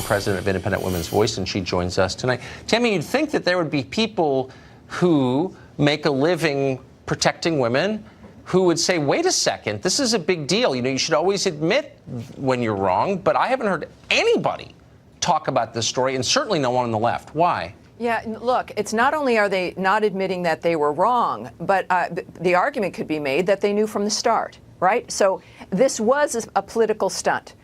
President of Independent Women's Voice, and she joins us tonight. Tammy, you'd think that there would be people who make a living protecting women who would say, wait a second, this is a big deal. You know, you should always admit when you're wrong. But I haven't heard anybody talk about this story, and certainly no one on the left. Why? Yeah, look, it's not only are they not admitting that they were wrong, but the argument could be made that they knew from the start, right? So this was a political stunt.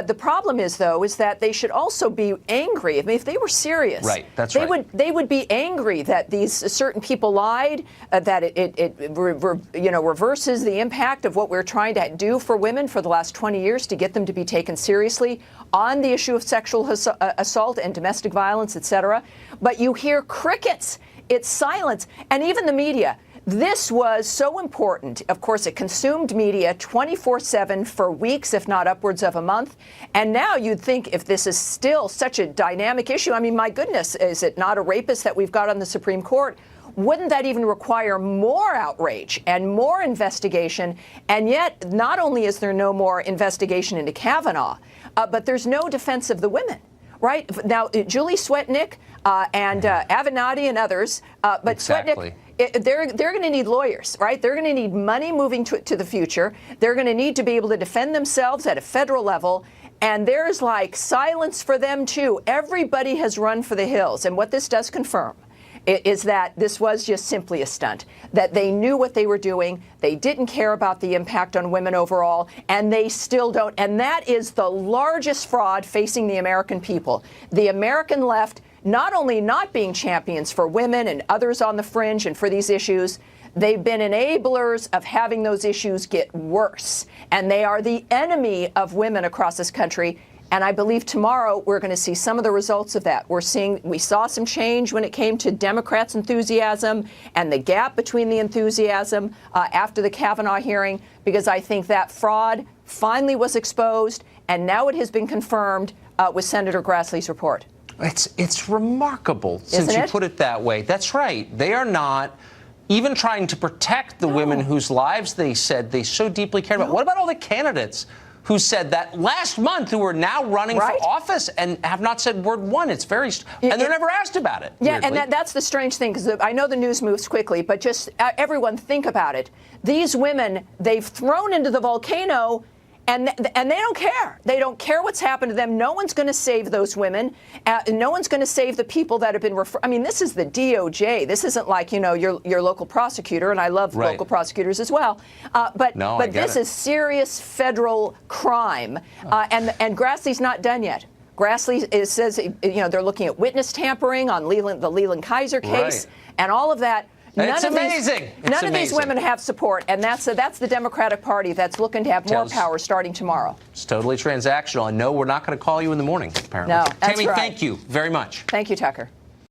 The problem is, though, is that they should also be angry. I mean, if they were serious, right, that's right. They would be angry that these certain people lied, that it reverses the impact of what we're trying to do for women for the last 20 years to get them to be taken seriously on the issue of sexual assault and domestic violence, et cetera. But you hear crickets. It's silence. And even the media. This was so important. Of course, it consumed media 24/7 for weeks, if not upwards of a month. And now you'd think if this is still such a dynamic issue, I mean, my goodness, is it not a rapist that we've got on the Supreme Court? Wouldn't that even require more outrage and more investigation? And yet, not only is there no more investigation into Kavanaugh, but there's no defense of the women. Right? Now, Julie Swetnick and Avenatti and others, but exactly. Swetnick, they're going to need lawyers, right? They're going to need money moving to the future. They're going to need to be able to defend themselves at a federal level. And there's like silence for them, too. Everybody has run for the hills. And what this does confirm is that this was just simply a stunt, that they knew what they were doing. They didn't care about the impact on women overall, and they still don't. And that is the largest fraud facing the American people. The American left, not only not being champions for women and others on the fringe and for these issues, they've been enablers of having those issues get worse. And they are the enemy of women across this country. And I believe tomorrow we're going to see some of the results of that. We saw some change when it came to Democrats' enthusiasm and the gap between the enthusiasm after the Kavanaugh hearing, because I think that fraud finally was exposed, and now it has been confirmed with Senator Grassley's report. It's remarkable, since you put it that way. That's right. They are not even trying to protect the women whose lives they said they so deeply cared about. What about all the candidates who said that last month, who are now running for office and have not said word one? It's very, and they're never asked about it. Yeah, weirdly. And that's the strange thing, because I know the news moves quickly, but just everyone think about it. These women, they've thrown into the volcano, and they don't care. They don't care what's happened to them. No one's going to save those women. No one's going to save the people that have been referred. I mean, this is the DOJ. This isn't like, you know, your local prosecutor, and I love local prosecutors as well. But this is serious federal crime, and Grassley's not done yet. Grassley says, you know, they're looking at witness tampering on the Leland Kaiser case, and all of that. It's amazing. None of these women have support, and that's the Democratic Party that's looking to have more power starting tomorrow. It's totally transactional, and no, we're not going to call you in the morning, apparently. No, that's Tammy, right. thank you very much. Thank you, Tucker.